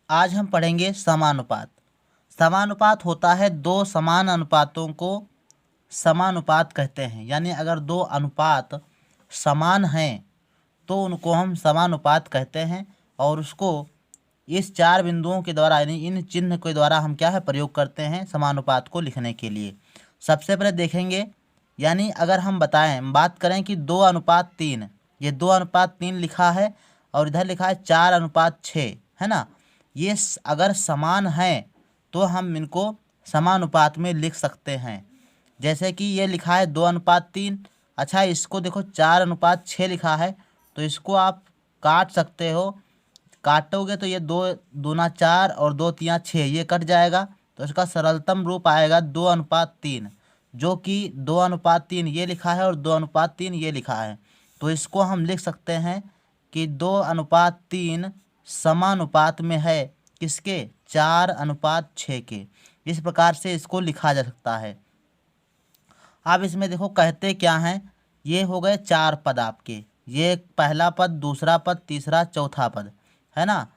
आज हम पढ़ेंगे समानुपात। समानुपात होता है दो समान अनुपातों को समानुपात कहते हैं। यानी अगर दो अनुपात समान हैं तो उनको हम समानुपात कहते हैं और उसको इस चार बिंदुओं के द्वारा यानी इन चिन्ह के द्वारा हम क्या है प्रयोग करते हैं समानुपात को लिखने के लिए। सबसे पहले देखेंगे, यानी अगर हम बताएं बात करें कि 2:3, ये 2:3 लिखा है और इधर लिखा है 4:6, है ना। ये अगर समान हैं तो हम इनको समानुपात में लिख सकते हैं। जैसे कि ये लिखा है 2:3, अच्छा इसको देखो 4:6 लिखा है तो इसको आप काट सकते हो। काटोगे तो ये 2 दूना 4 और 2 तिया 6, ये कट जाएगा तो इसका सरलतम रूप आएगा 2:3, जो कि 2:3 ये लिखा है और 2:3 ये लिखा है। तो इसको हम लिख सकते हैं कि 2:3 समानुपात में है किसके, 4:6 के। इस प्रकार से इसको लिखा जा सकता है। अब इसमें देखो कहते क्या हैं, ये हो गए चार पद आपके, ये पहला पद, दूसरा पद, तीसरा, चौथा पद, है ना।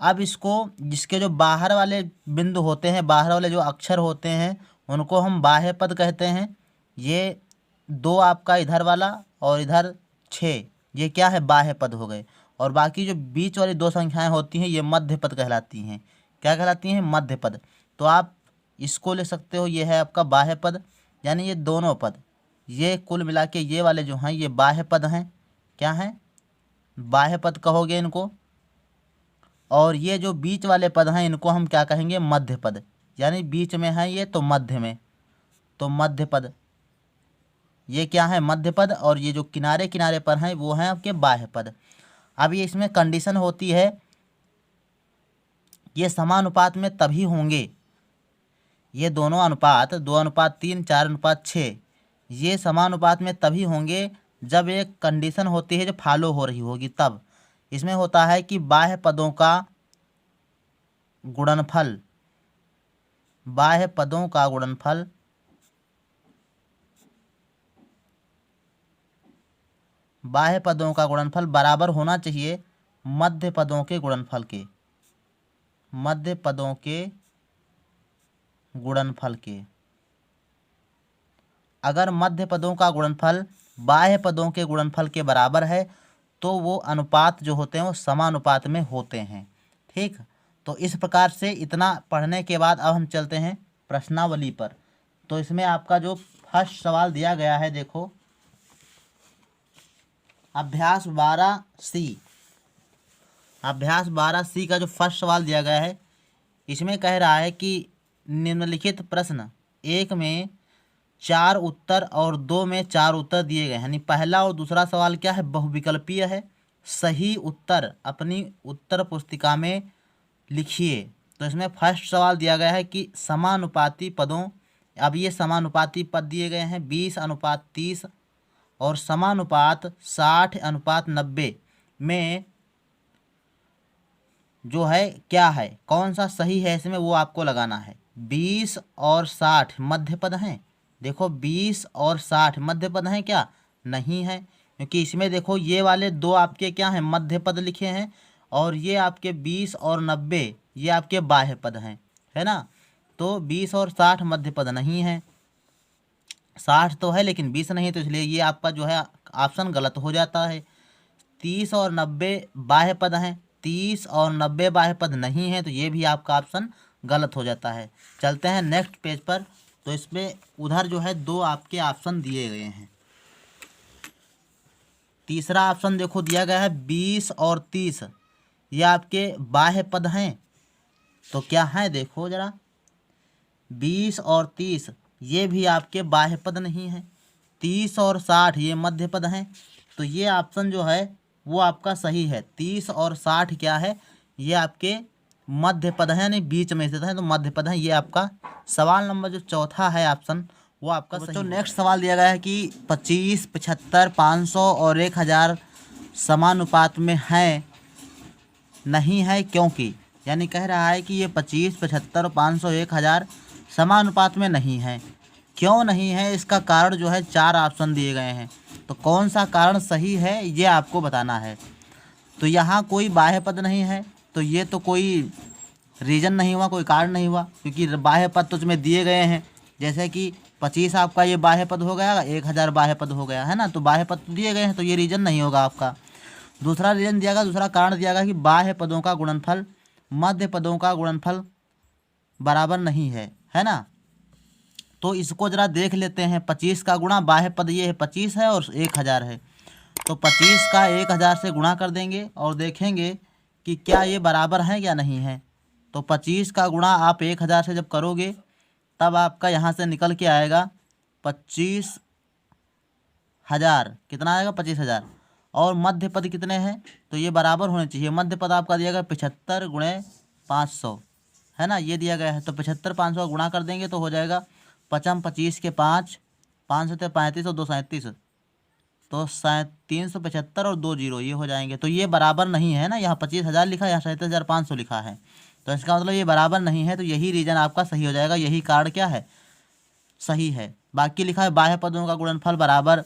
अब इसको जिसके जो बाहर वाले बिंदु होते हैं, बाहर वाले जो अक्षर होते हैं उनको हम बाह्य पद कहते हैं। ये दो आपका इधर वाला और इधर 6, ये क्या है, बाह्य पद हो गए। और बाकी जो बीच वाली दो संख्याएं होती हैं ये मध्य पद कहलाती हैं। क्या कहलाती हैं, मध्य पद। तो आप इसको ले सकते हो, ये है आपका बाह्य पद। यानी ये दोनों पद, ये कुल मिला के ये वाले जो हैं ये बाह्य पद हैं। क्या हैं, बाह्य पद कहोगे इनको। और ये जो बीच वाले पद हैं इनको हम क्या कहेंगे, मध्य पद। यानी बीच में है ये तो मध्य में, तो मध्य पद। ये क्या है, मध्य पद। और ये जो किनारे किनारे पर हैं वो हैं आपके बाह्य पद। अब ये इसमें कंडीशन होती है, ये समानुपात में तभी होंगे, ये दोनों अनुपात 2:3, 4:6, ये समानुपात में तभी होंगे जब एक कंडीशन होती है जो फॉलो हो रही होगी तब। इसमें होता है कि बाह्य पदों का गुणनफल, बाह्य पदों का गुणनफल बाह्य पदों का गुणनफल बराबर होना चाहिए मध्य पदों के गुणनफल के, मध्य पदों के गुणनफल के। अगर मध्य पदों का गुणनफल बाह्य पदों के गुणनफल के बराबर है तो वो अनुपात जो होते हैं वो समानुपात में होते हैं। ठीक, तो इस प्रकार से इतना पढ़ने के बाद अब हम चलते हैं प्रश्नावली पर। तो इसमें आपका जो फर्स्ट सवाल दिया गया है, देखो अभ्यास 12C, अभ्यास 12C का जो फर्स्ट सवाल दिया गया है इसमें कह रहा है कि निम्नलिखित प्रश्न एक में 4 उत्तर और 2 में 4 उत्तर दिए गए हैं। यानी पहला और दूसरा सवाल क्या है, बहुविकल्पीय है। सही उत्तर अपनी उत्तर पुस्तिका में लिखिए। तो इसमें फर्स्ट सवाल दिया गया है कि समानुपाती पदों, अब ये समानुपाती पद दिए गए हैं 20:30 और समानुपात 60:90 में जो है क्या है, कौन सा सही है इसमें वो आपको लगाना है। 20 और 60 मध्य पद हैं। देखो 20 और 60 मध्य पद हैं क्या, नहीं है, क्योंकि इसमें देखो ये वाले दो आपके क्या हैं, मध्य पद लिखे हैं। और ये आपके 20 और 90 ये आपके बाह्य पद हैं, है ना। तो 20 और 60 मध्य पद नहीं है, 60 तो है लेकिन 20 नहीं, तो इसलिए ये आपका जो है ऑप्शन गलत हो जाता है। 30 और 90 बाह्य पद हैं, 30 और 90 बाह्य पद नहीं है, तो ये भी आपका ऑप्शन गलत हो जाता है। चलते हैं नेक्स्ट पेज पर। तो इसमें उधर जो है दो आपके ऑप्शन दिए गए हैं। तीसरा ऑप्शन देखो दिया गया है 20 और 30, ये आपके बाह्य पद हैं। तो क्या है देखो जरा, 20 और 30 ये भी आपके बाह्य पद नहीं है। 30 और 60 ये मध्य पद हैं। तो ये ऑप्शन जो है वो आपका सही है। 30 और 60 क्या है, ये आपके मध्य पद हैं, नहीं बीच में स्थित है, तो मध्य पद हैं। ये आपका सवाल नंबर जो चौथा है ऑप्शन वो आपका सही। तो नेक्स्ट सवाल दिया गया है कि 25, 75, 500 और 1000 समानुपात में है, नहीं है क्योंकि। यानी कह रहा है कि ये 25, 75, 500, 1000 समानुपात में नहीं है। क्यों नहीं है, इसका कारण जो है 4 ऑप्शन दिए गए हैं। तो कौन सा कारण सही है ये आपको बताना है। तो यहाँ कोई बाह्य पद नहीं है तो ये तो कोई रीजन नहीं हुआ, कोई कारण नहीं हुआ, क्योंकि बाह्य पद तो तुम्हें दिए गए हैं। जैसे कि 25 आपका ये बाह्य पद हो गया, 1000 बाह्य पद हो गया, है ना। तो बाह्य पद तो दिए गए हैं, तो ये रीजन नहीं होगा आपका। दूसरा रीजन दिया गया, दूसरा कारण दिया गया कि बाह्य पदों का गुणनफल मध्य पदों का गुणनफल बराबर नहीं है ना। तो इसको जरा देख लेते हैं। 25 का गुणा बाह्य पद ये है 25 है और 1000 है, तो 25 का 1000 से गुणा कर देंगे और देखेंगे कि क्या ये बराबर है या नहीं है। तो 25 का गुणा आप 1000 से जब करोगे तब आपका यहाँ से निकल के आएगा 25,000। कितना आएगा? 25,000। और मध्य पद कितने हैं? तो ये बराबर होने चाहिए। मध्य पद आपका दिया गया 75 गुणे 500, है ना, ये दिया गया है। तो 75 500 का गुणा कर देंगे तो हो जाएगा 55 25 के 5, 5 से 35 और 2 37, तो 375 और 2 जीरो ये हो जाएंगे। तो ये बराबर नहीं है ना, यहाँ 25,000 लिखा है, यहाँ 37,500 लिखा है, तो इसका मतलब ये बराबर नहीं है। तो यही रीजन आपका सही हो जाएगा, यही कारण क्या है? सही है। बाकी लिखा है बाह्य पदों का गुणनफल बराबर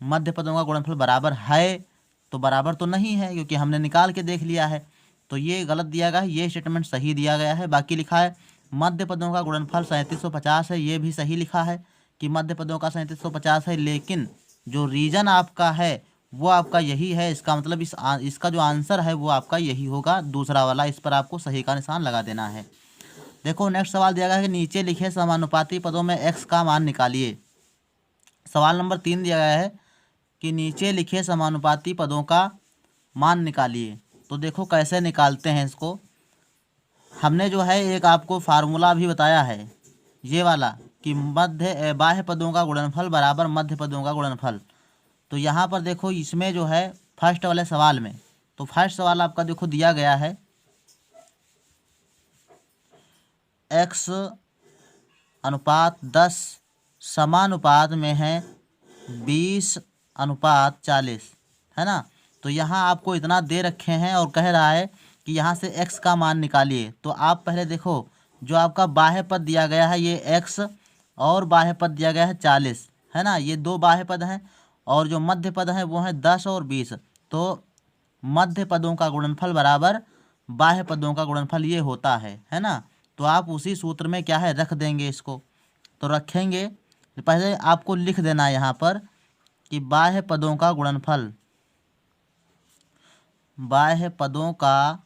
मध्य पदों का गुणनफल बराबर है, तो बराबर तो नहीं है क्योंकि हमने निकाल के देख लिया है, तो ये गलत दिया गया है, ये स्टेटमेंट सही दिया गया है। बाकी लिखा है मध्य पदों का गुणनफल 3750 है, ये भी सही लिखा है कि मध्य पदों का 3750 है, लेकिन जो रीजन आपका है वो आपका यही है। इसका मतलब इसका जो आंसर है वो आपका यही होगा, दूसरा वाला। इस पर आपको सही का निशान लगा देना है। देखो नेक्स्ट सवाल दिया गया है कि नीचे लिखे समानुपाती पदों में x का मान निकालिए। सवाल नंबर 3 दिया गया है कि नीचे लिखे समानुपाती पदों का मान निकालिए। तो देखो कैसे निकालते हैं इसको। हमने जो है एक आपको फार्मूला भी बताया है, ये वाला, कि बाह्य पदों का गुणनफल बराबर मध्य पदों का गुणनफल। तो यहाँ पर देखो इसमें जो है फर्स्ट वाले सवाल में, तो फर्स्ट सवाल आपका देखो दिया गया है x अनुपात 10 समानुपात में है 20:40, है ना। तो यहाँ आपको इतना दे रखे हैं और कह रहा है कि यहाँ से x का मान निकालिए। तो आप पहले देखो जो आपका बाह्य पद दिया गया है ये x और बाह्य पद दिया गया है 40, है ना, ये दो बाह्य पद हैं, और जो मध्य पद हैं वो हैं 10 और 20। तो मध्य पदों का गुणनफल बराबर बाह्य पदों का गुणनफल ये होता है ना। तो आप उसी सूत्र में क्या है रख देंगे इसको। तो रखेंगे, पहले आपको लिख देना है यहाँ पर कि बाह्य पदों का गुणनफल, बाह्य पदों का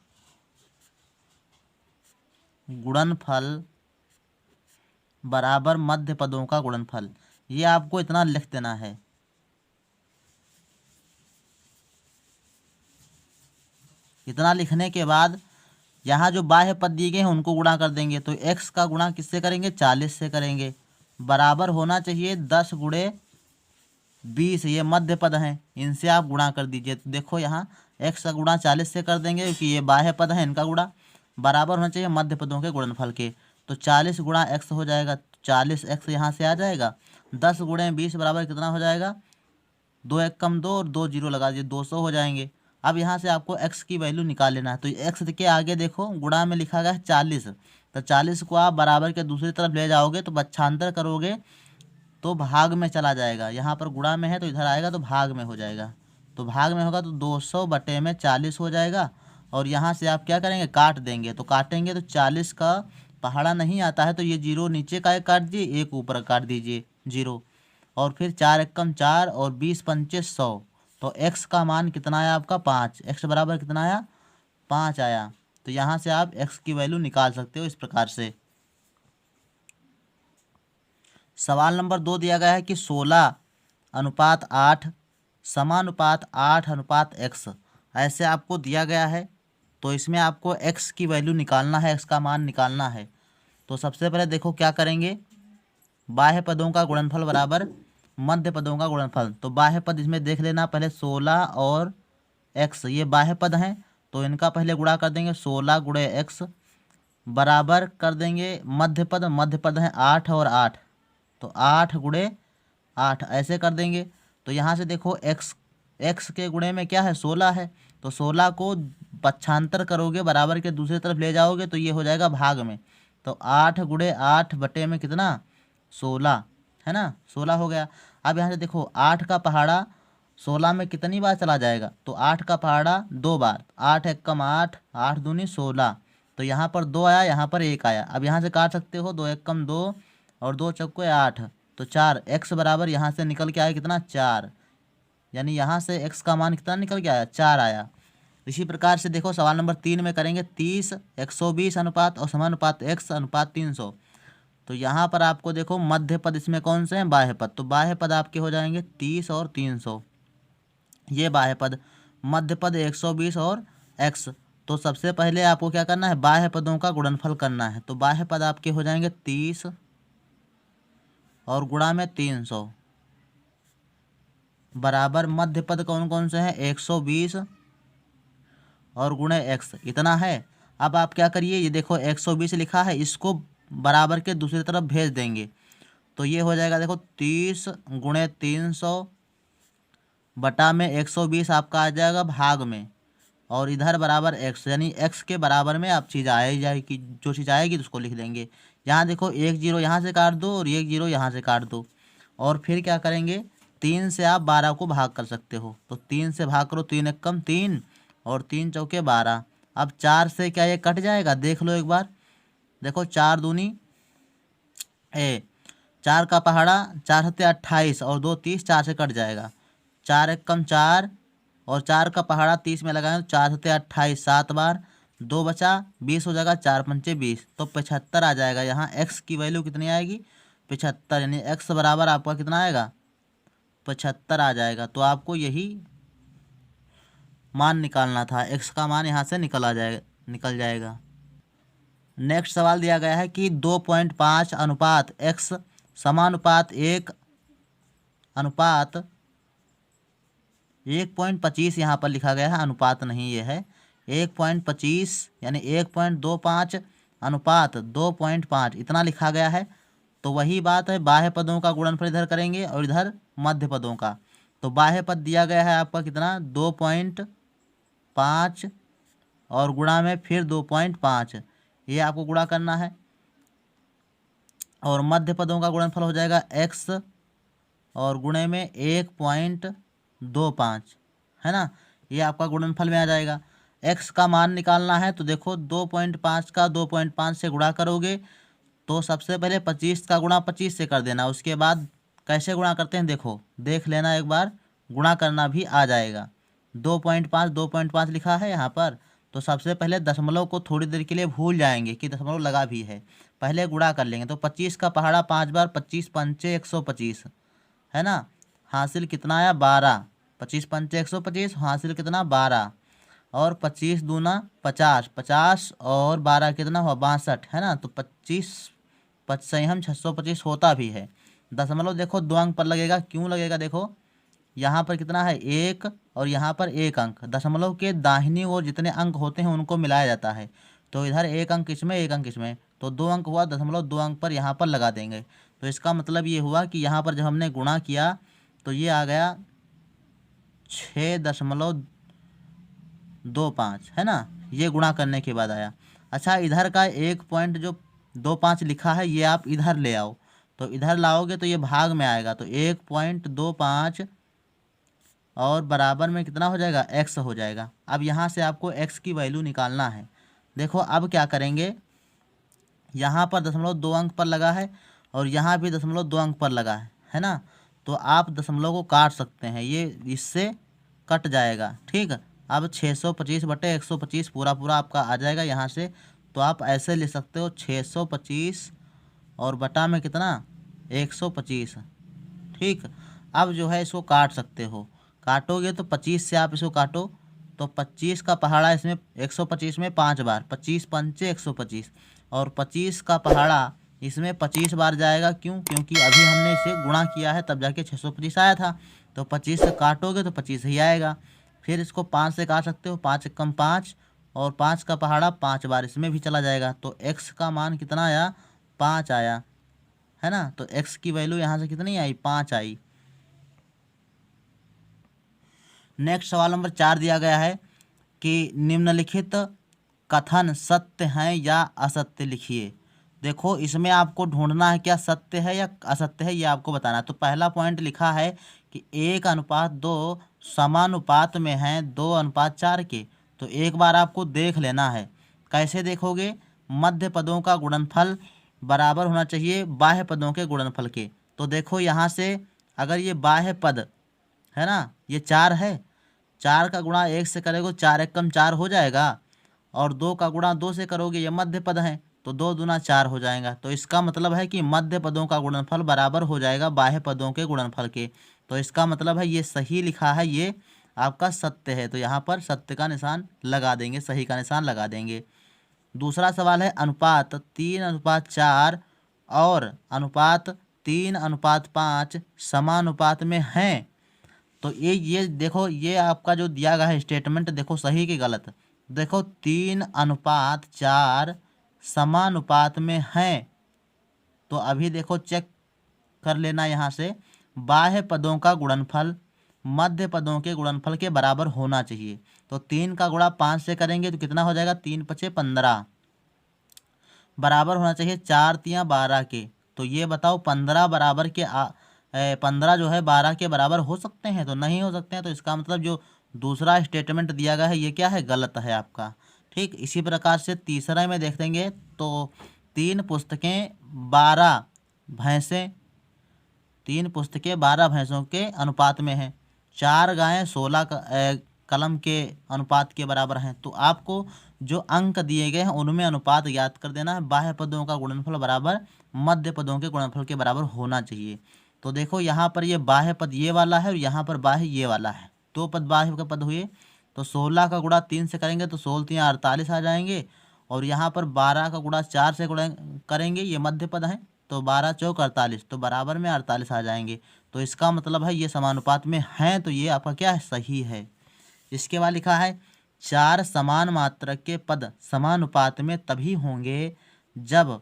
गुणनफल बराबर मध्य पदों का गुणनफल, ये आपको इतना लिख देना है। इतना लिखने के बाद यहाँ जो बाह्य पद दिए गए हैं उनको गुणा कर देंगे। तो x का गुणा किससे करेंगे? 40 से करेंगे। बराबर होना चाहिए 10 गुणे 20, ये मध्य पद हैं, इनसे आप गुणा कर दीजिए। तो देखो यहाँ x का गुणा 40 से कर देंगे क्योंकि ये बाह्य पद हैं, इनका गुणा बराबर होना चाहिए मध्य पदों के गुणनफल के। तो 40 गुणा x हो जाएगा, 40x यहाँ से आ जाएगा। 10 गुणे 20 बराबर कितना हो जाएगा? 2 1 कम 2 और 2 जीरो लगा दीजिए, 200 हो जाएंगे। अब यहाँ से आपको x की वैल्यू निकाल लेना है। तो x के आगे देखो गुणा में लिखा गया है 40, तो 40 को आप बराबर के दूसरी तरफ ले जाओगे तो बच्छांतर करोगे तो भाग में चला जाएगा। यहाँ पर गुणा में है तो इधर आएगा तो भाग में हो जाएगा। तो भाग में होगा तो 200 बटे में 40 हो जाएगा। और यहाँ से आप क्या करेंगे? काट देंगे। तो काटेंगे तो 40 का पहाड़ा नहीं आता है, तो ये जीरो नीचे का एक काट दीजिए, एक ऊपर काट दीजिए जीरो। और फिर 4 एकम 4 और 20 पंचे 100। तो x का मान कितना आया आपका? 5। x बराबर कितना आया? 5 आया। तो यहाँ से आप x की वैल्यू निकाल सकते हो इस प्रकार से। सवाल नंबर 2 दिया गया है कि 16:8 समानुपात 8:x, ऐसे आपको दिया गया है। तो इसमें आपको x की वैल्यू निकालना है, x का मान निकालना है। तो सबसे पहले देखो क्या करेंगे, बाह्य पदों का गुणनफल बराबर मध्य पदों का गुणनफल। तो बाह्य पद इसमें देख लेना, पहले 16 और x ये बाह्य पद हैं, तो इनका पहले गुणा कर देंगे। 16 गुणे x बराबर कर देंगे मध्य पद हैं 8 और 8, तो 8 गुणे 8 ऐसे कर देंगे। तो यहाँ से देखो x के गुणे में क्या है? 16 है, तो 16 को पक्षांतर करोगे, बराबर के दूसरी तरफ ले जाओगे तो ये हो जाएगा भाग में। तो 8 गुणे 8 बटे में कितना? 16, है ना, 16 हो गया। अब यहाँ से देखो 8 का पहाड़ा 16 में कितनी बार चला जाएगा, तो 8 का पहाड़ा 2 बार, 8 एकम 8, 8 दूनी 16, तो यहाँ पर 2 आया, यहाँ पर 1 आया। अब यहाँ से काट सकते हो, 2 एकम 2 और 2 चौके 8, तो 4, x बराबर यहाँ से निकल के आया कितना 4, यानी यहाँ से x का मान कितना निकल के आया 4 आया। इसी प्रकार से देखो सवाल नंबर 3 में करेंगे 30 120 अनुपात और समानुपात x अनुपात 300। तो यहाँ पर आपको देखो मध्य पद इसमें कौन से हैं, बाह्य पद, तो बाह्य पद आपके हो जाएंगे 30 और 300, ये बाह्य पद। मध्य पद 120 और x, तो सबसे पहले आपको क्या करना है, बाह्य पदों का गुणनफल करना है। तो बाह्य पद आपके हो जाएंगे 30 और गुणा में 300 बराबर मध्य पद कौन कौन से हैं, 120 और गुणे x, इतना है। अब आप क्या करिए, ये देखो 120 लिखा है, इसको बराबर के दूसरी तरफ भेज देंगे, तो ये हो जाएगा देखो 30 गुणे 300 बटा में 120 आपका आ जाएगा भाग में, और इधर बराबर x, यानी x के बराबर में आप चीज़ आ ही जाएगी, जो चीज़ आएगी तो उसको लिख देंगे। यहाँ देखो 1 0 यहाँ से काट दो और 1 0 यहाँ से काट दो, और फिर क्या करेंगे, 3 से आप 12 को भाग कर सकते हो, तो 3 से भाग करो, 3 एकम 3 और 3 चौके 12। अब 4 से क्या ये कट जाएगा, देख लो एक बार, देखो 4 दूनी 4 का पहाड़ा 4 सत्ते 28 और 2 30, 4 से कट जाएगा, 4 एकम 4 और 4 का पहाड़ा 30 में लगाएं तो 4 सत्ते 28, 7 बार, 2 बचा 20 हो जाएगा, 4 पंचे 20, तो 75 आ जाएगा। यहाँ x की वैल्यू कितनी आएगी 75, यानी x बराबर आपका कितना आएगा 75 आ जाएगा। तो आपको यही मान निकालना था, x का मान यहाँ से निकल जाएगा। नेक्स्ट सवाल दिया गया है कि 2.5 अनुपात x समानुपात 1 अनुपात 1.25, यहाँ पर लिखा गया है, अनुपात नहीं ये है 1.25, यानी 1.25 अनुपात 2.5 इतना लिखा गया है। तो वही बात है, बाह्य पदों का गुणनफल इधर करेंगे और इधर मध्य पदों का। तो बाह्य पद दिया गया है आपका कितना 2.5 और गुणा में फिर 2.5, ये आपको गुणा करना है, और मध्य पदों का गुणनफल हो जाएगा x और गुणे में 1.25, है ना, ये आपका गुणनफल में आ जाएगा। x का मान निकालना है, तो देखो 2.5 का 2.5 से गुणा करोगे तो सबसे पहले 25 का गुणा 25 से कर देना, उसके बाद कैसे गुणा करते हैं देखो, देख लेना एक बार, गुणा करना भी आ जाएगा। 2.5 लिखा है यहाँ पर, तो सबसे पहले दशमलव को थोड़ी देर के लिए भूल जाएंगे कि दशमलव लगा भी है, पहले गुणा कर लेंगे। तो 25 का पहाड़ा 5 बार, 25 पंचे 125, है ना, हासिल कितना आया 12, 25 पंचे 125, हासिल कितना 12, और 25 दूना 50, 50 और 12 कितना हुआ 62, है ना, तो 25 हम 625 होता भी है। दशमलव देखो 2 अंक पर लगेगा, क्यों लगेगा देखो, यहाँ पर कितना है 1 और यहाँ पर 1 अंक, दशमलव के दाहिनी ओर जितने अंक होते हैं उनको मिलाया जाता है, तो इधर 1 अंक इसमें 1 अंक इसमें, तो 2 अंक हुआ, दशमलव 2 अंक पर यहाँ पर लगा देंगे। तो इसका मतलब ये हुआ कि यहाँ पर जब हमने गुणा किया तो ये आ गया 6.25, है ना, ये गुणा करने के बाद आया। अच्छा, इधर का 1.25 लिखा है, ये आप इधर ले आओ, तो इधर लाओगे तो ये भाग में आएगा, तो 1.25 और बराबर में कितना हो जाएगा x हो जाएगा। अब यहाँ से आपको x की वैल्यू निकालना है। देखो अब क्या करेंगे, यहाँ पर 0.2 अंक पर लगा है और यहाँ भी 0.2 अंक पर लगा है ना, तो आप दशमलव को काट सकते हैं, ये इससे कट जाएगा, ठीक। अब 625 बटे 125 पूरा आपका आ जाएगा यहाँ से, तो आप ऐसे ले सकते हो 625 और बटा में कितना 125, ठीक। अब जो है इसको काट सकते हो, काटोगे तो 25 से आप इसको काटो, तो 25 का पहाड़ा इसमें 125 में 5 बार, 25 पंचे 125, और 25 का पहाड़ा इसमें 25 बार जाएगा, क्यों, क्योंकि अभी हमने इसे गुणा किया है तब जाके 625 आया था, तो 25 से काटोगे तो 25 ही आएगा। फिर इसको 5 से काट सकते हो, 5 एकम 5 और 5 का पहाड़ा 5 बार इसमें भी चला जाएगा, तो x का मान कितना आया 5 आया, है ना, तो x की वैल्यू यहाँ से कितनी आई 5 आई। नेक्स्ट सवाल नंबर 4 दिया गया है कि निम्नलिखित कथन सत्य हैं या असत्य लिखिए। देखो इसमें आपको ढूंढना है क्या सत्य है या असत्य है, ये आपको बताना है। तो पहला पॉइंट लिखा है कि 1:2 समानुपात में हैं 2:4 के, तो एक बार आपको देख लेना है। कैसे देखोगे? मध्य पदों का गुणनफल बराबर होना चाहिए बाह्य पदों के गुणनफल के। तो देखो यहाँ से अगर ये बाह्य पद है ना, ये 4 है, 4 का गुणा 1 से करोगे 4 एकम 4 हो जाएगा, और 2 का गुणा 2 से करोगे, ये मध्य पद हैं, तो 2 दूना 4 हो जाएगा। तो इसका मतलब है कि मध्य पदों का गुणनफल बराबर हो जाएगा बाह्य पदों के गुणनफल के। तो इसका मतलब है ये सही लिखा है, ये आपका सत्य है। तो यहाँ पर सत्य का निशान लगा देंगे, सही का निशान लगा देंगे। दूसरा सवाल है अनुपात 3:4 और अनुपात 3:5 समानुपात में हैं। तो ये देखो, ये आपका जो दिया गया है स्टेटमेंट, देखो सही कि गलत। देखो 3:4 समानुपात में हैं, तो अभी देखो चेक कर लेना यहाँ से, बाह्य पदों का गुणनफल मध्य पदों के गुणनफल के बराबर होना चाहिए। तो 3 का गुणा 5 से करेंगे तो कितना हो जाएगा? 3×5 = 15, बराबर होना चाहिए 4×3 = 12 के। तो ये बताओ 15 बराबर के 15 जो है 12 के बराबर हो सकते हैं? तो नहीं हो सकते हैं। तो इसका मतलब जो दूसरा स्टेटमेंट दिया गया है ये क्या है? गलत है आपका। ठीक, इसी प्रकार से तीसरा में देख देंगे तो 3 पुस्तकें 12 भैंसें, 3 पुस्तकें 12 भैंसों के अनुपात में हैं, 4 गायें 16 कलम के अनुपात के बराबर हैं। तो आपको जो अंक दिए गए हैं उनमें अनुपात ज्ञात कर देना है। बाह्य पदों का गुणनफल बराबर मध्य पदों के गुणनफल के बराबर होना चाहिए। तो देखो यहाँ पर ये बाह्य पद ये वाला है और यहाँ पर बाह्य ये वाला है, 2 पद बाह्य के पद हुए। तो 16 का गुणा 3 से करेंगे तो 16×3 = 48 आ जाएंगे, और यहाँ पर 12 का गुणा 4 से गुणा करेंगे, ये मध्य पद हैं, तो 12×4 = 48, तो बराबर में 48 आ जाएंगे। तो इसका मतलब है ये समानुपात में हैं, तो ये आपका क्या है? सही है। इसके बाद लिखा है 4 समान मात्रक के पद समानुपात में तभी होंगे जब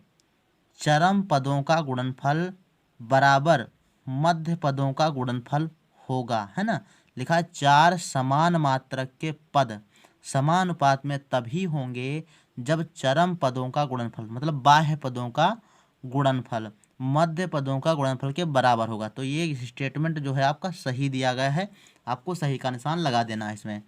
चरम पदों का गुणनफल बराबर मध्य पदों का गुणनफल होगा, है ना। लिखा है 4 समान मात्रक के पद समानुपात में तभी होंगे जब चरम पदों का गुणनफल मतलब बाह्य पदों का गुणनफल मध्य पदों का गुणनफल के बराबर होगा। तो ये स्टेटमेंट जो है आपका सही दिया गया है, आपको सही का निशान लगा देना है इसमें।